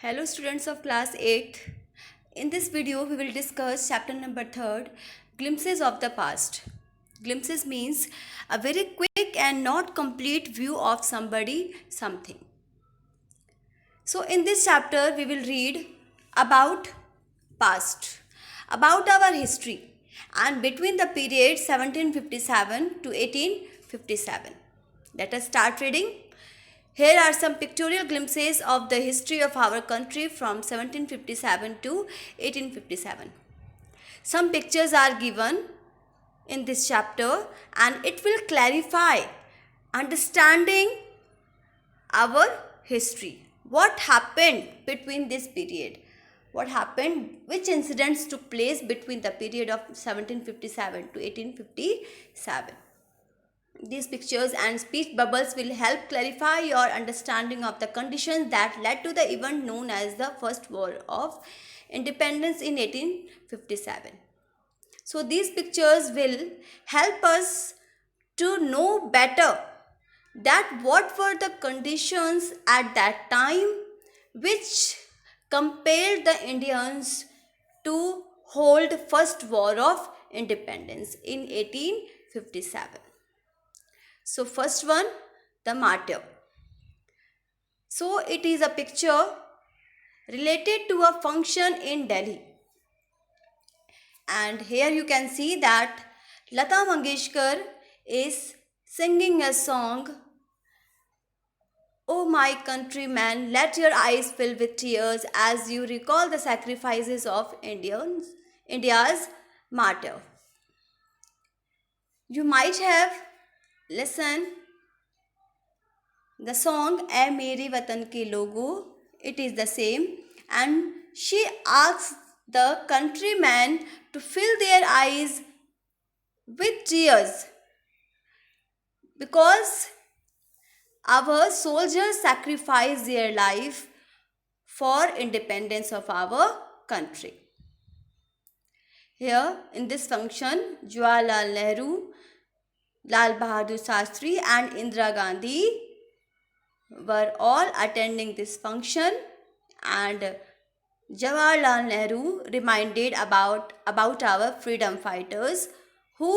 Hello students of class 8th. In this video we will discuss chapter number 3rd, Glimpses of the Past. Glimpses means a very quick and not complete view of somebody, something. So in this chapter we will read about past, about our history and between the period 1757 to 1857. Let us start reading. Here are some pictorial glimpses of the history of our country from 1757 to 1857. Some pictures are given in this chapter and it will clarify understanding our history. What happened between this period? What happened? Which incidents took place between the period of 1757 to 1857? These pictures and speech bubbles will help clarify your understanding of the conditions that led to the event known as the First War of Independence in 1857. So these pictures will help us to know better that what were the conditions at that time which compelled the Indians to hold First War of Independence in 1857. So first one, the martyr. So it is a picture related to a function in Delhi. And here you can see that Lata Mangeshkar is singing a song, "Oh my countrymen, let your eyes fill with tears as you recall the sacrifices of India's martyr." You might have listened the song "ऐ मेरे वतन के लोगों," it is the same, and she asks the countrymen to fill their eyes with tears because our soldiers sacrificed their life for independence of our country. Here in this function, Jawaharlal Nehru, Lal Bahadur Shastri and Indira Gandhi were all attending this function, and Jawaharlal Nehru reminded about our freedom fighters who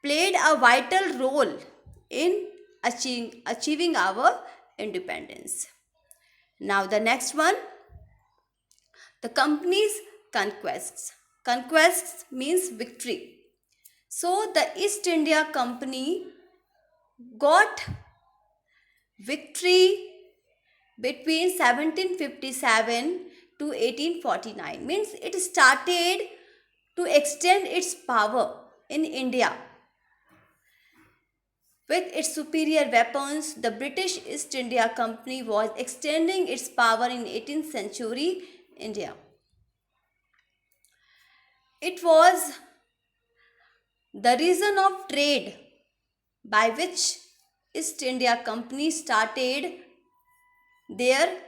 played a vital role in achieving our independence. Now the next one, the company's conquests. Conquests means victory. So the East India Company got victory between 1757 to 1849, means it started to extend its power in India. With its superior weapons, the British East India Company was extending its power in 18th century India. It was the reason of trade by which East India Company started their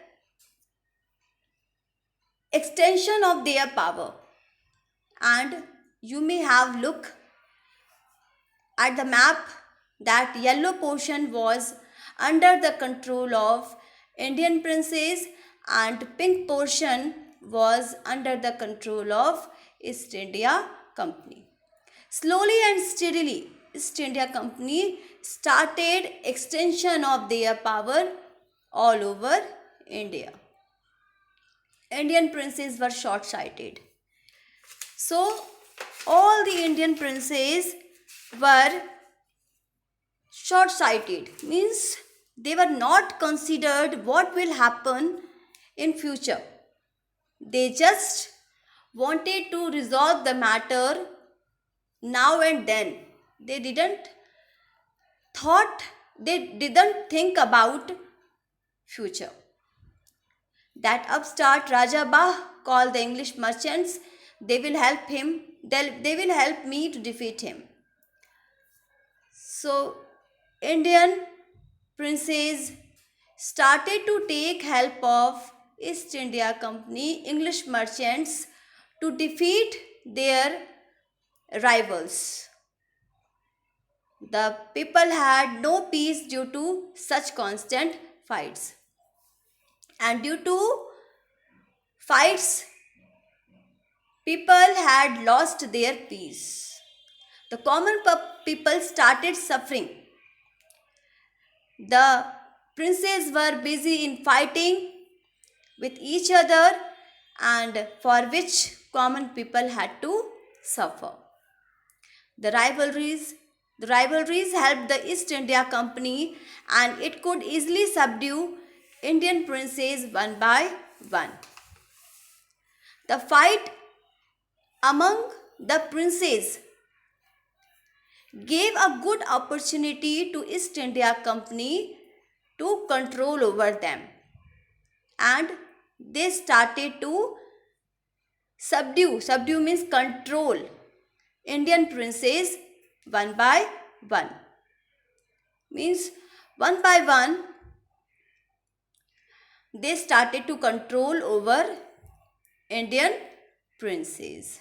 extension of their power. And you may have look at the map that yellow portion was under the control of Indian princes and pink portion was under the control of East India Company. Slowly and steadily, East India Company started extension of their power all over India. Indian princes were short-sighted. So, all the Indian princes were short-sighted, means they were not considered what will happen in future. They just wanted to resolve the matter now and then. They didn't think about future. That upstart Raja Bah called the English merchants. They will help him. They will help me to defeat him. So Indian princes started to take help of East India Company, English merchants, to defeat their rivals. The people had no peace due to such constant fights. And due to fights, people had lost their peace. The common people started suffering. The princes were busy in fighting with each other, and for which common people had to suffer. The rivalries the rivalries helped the East India Company, and it could easily subdue Indian princes one by one. The fight among the princes gave a good opportunity to East India Company to control over them, and they started to subdue means control Indian princes one by one, means one by one they started to control over Indian princes.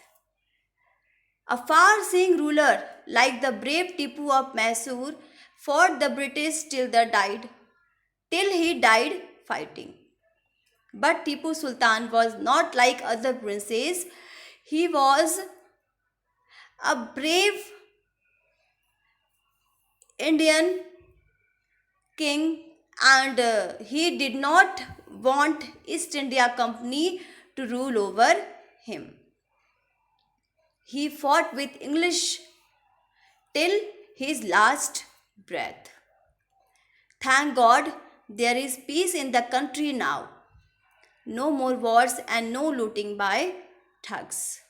A far-seeing ruler like the brave Tipu of Mysore fought the British till he died fighting. But Tipu Sultan was not like other princes. He was a brave Indian king, and he did not want East India Company to rule over him. He fought with English till his last breath. Thank God there is peace in the country now. No more wars and no looting by thugs.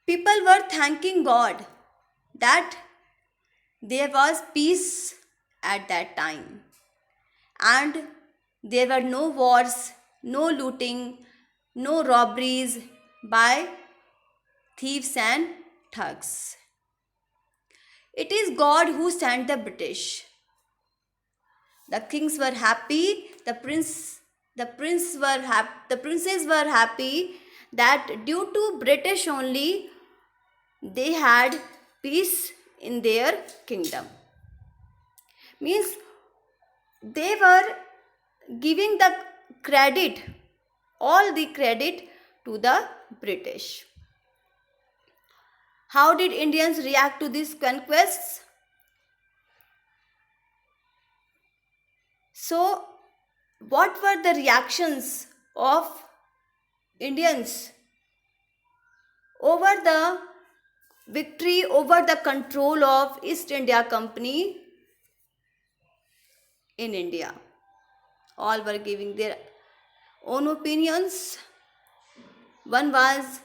People were thanking God that there was peace at that time, and there were no wars, no looting, no robberies by thieves and thugs. It is God who sent the British. The kings were happy, the princes were happy that due to British only they had peace in their kingdom. Means they were giving the credit, all the credit to the British. How did Indians react to these conquests? So, what were the reactions of Indians over the victory, over the control of East India Company in India? All were giving their own opinions. One was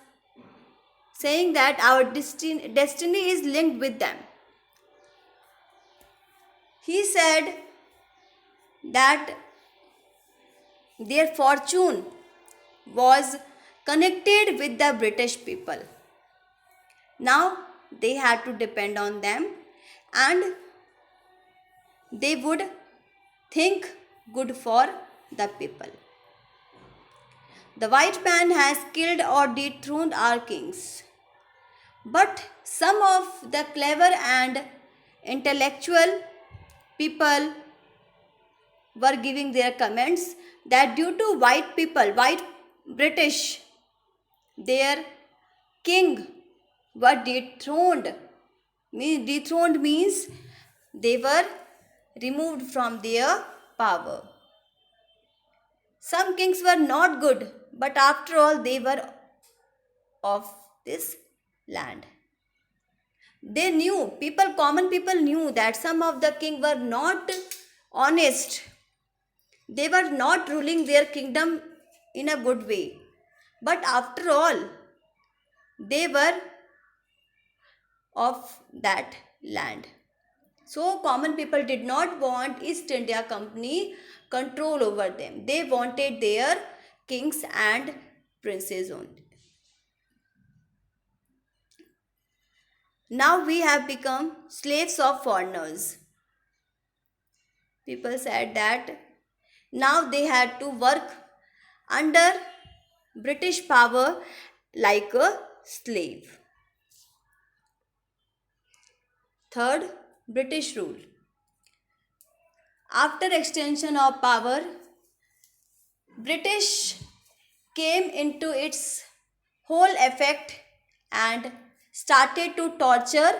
saying that our destiny is linked with them. He said that their fortune was connected with the British people. Now they had to depend on them, and they would think good for the people. The white man has killed or dethroned our kings. But some of the clever and intellectual people were giving their comments that due to white British, their king were dethroned. Dethroned means they were removed from their power. Some kings were not good, but after all, they were of this land. They knew, common people knew that some of the kings were not honest. They were not ruling their kingdom in a good way. But after all, they were of that land. So common people did not want East India Company control over them. They wanted their kings and princes only. Now we have become slaves of foreigners. People said that now they had to work under British power like a slave. Third, British rule. After extension of power, British came into its whole effect and started to torture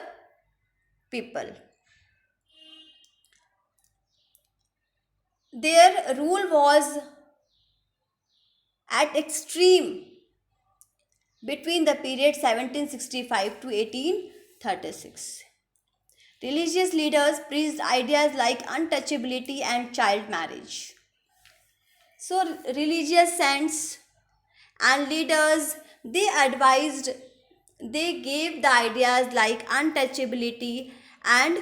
people. Their rule was at extreme between the period 1765 to 1836. Religious leaders preached ideas like untouchability and child marriage. So, religious saints and leaders, they gave the ideas like untouchability and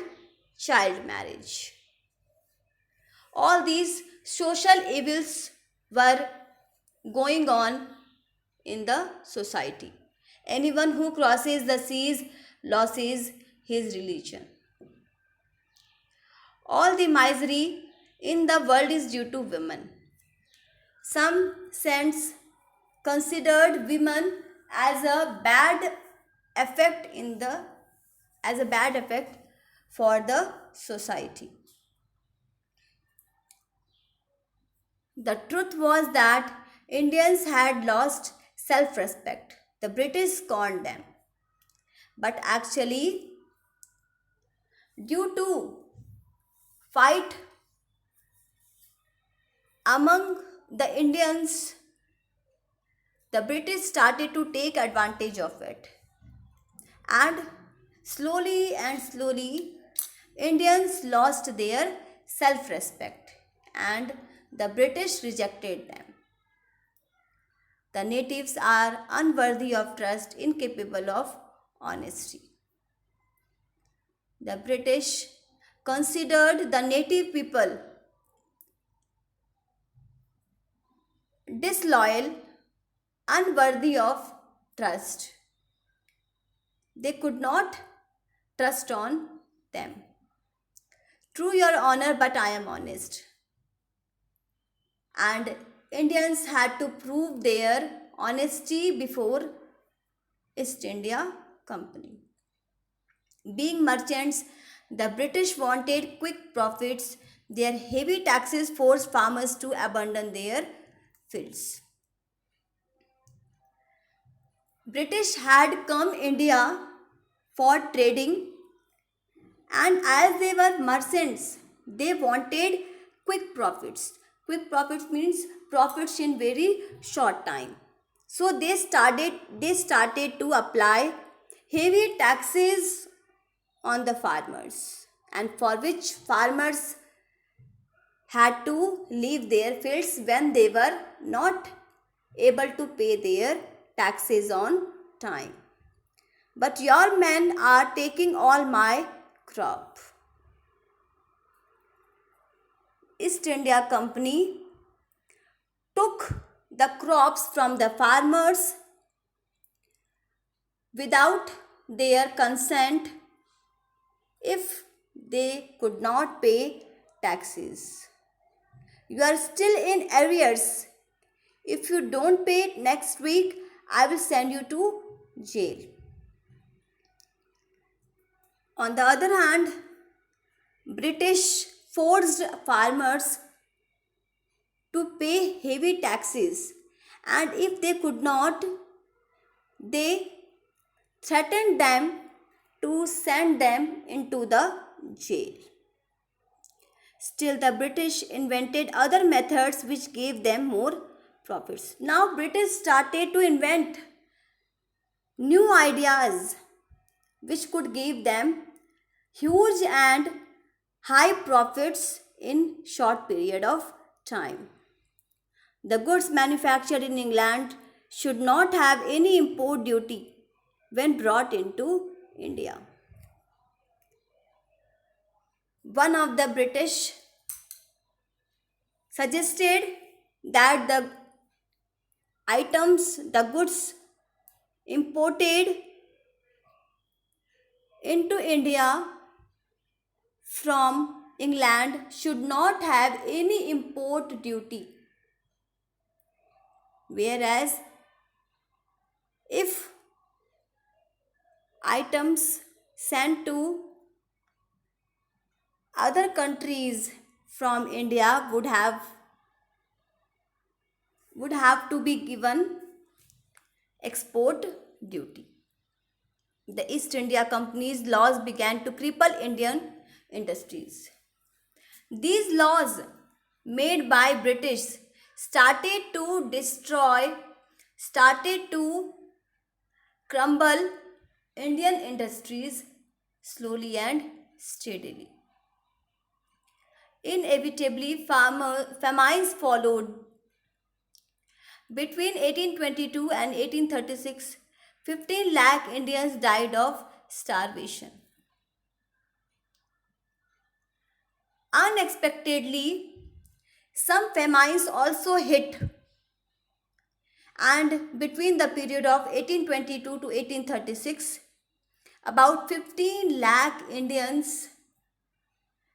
child marriage. All these social evils were going on in the society. Anyone who crosses the seas loses his religion. All the misery in the world is due to women. Some saints considered women as a bad effect for the society. The truth was that Indians had lost self respect. The British scorned them. But actually, due to fight among the Indians, the British started to take advantage of it. And slowly, Indians lost their self respect and the British rejected them. The natives are unworthy of trust, incapable of honesty. The British considered the native people disloyal, unworthy of trust. They could not trust on them. True your honor, but I am honest. And Indians had to prove their honesty before East India Company. Being merchants, the British wanted quick profits. Their heavy taxes forced farmers to abandon their fields. British had come India for trading, and as they were merchants, they wanted quick profits. Quick profits means profits in very short time. So they started to apply heavy taxes on the farmers, and for which farmers had to leave their fields when they were not able to pay their taxes on time. But your men are taking all my crop. East India Company took the crops from the farmers without their consent if they could not pay taxes. You are still in arrears. If you don't pay next week, I will send you to jail. On the other hand, British forced farmers to pay heavy taxes, and if they could not, they threatened them to send them into the jail. Still, the British invented other methods which gave them more profits. Now, British started to invent new ideas which could give them huge and high profits in short period of time. The goods manufactured in England should not have any import duty when brought into India. One of the British suggested that the goods imported into India from England should not have any import duty. Whereas if items sent to other countries from India would have would have to be given export duty. The East India Company's laws began to cripple Indian industries. These laws made by British started to crumble Indian industries slowly and steadily. Inevitably, famines followed. Between 1822 and 1836, 15 lakh Indians died of starvation. Unexpectedly, some famines also hit, and between the period of 1822 to 1836, about 15 lakh Indians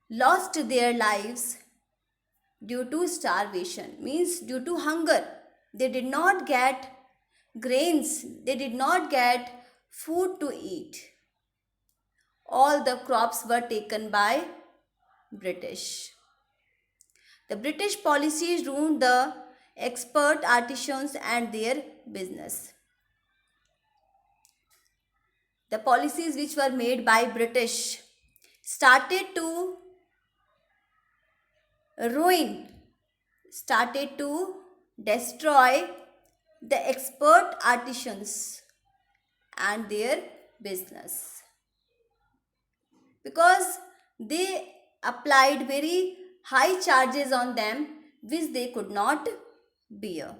lost their lives due to starvation, means due to hunger. They did not get grains, they did not get food to eat. All the crops were taken by British. The British policies ruined the expert artisans and their business. The policies which were made by British started to ruin, started to destroy the expert artisans and their business, because they applied very high charges on them which they could not bear.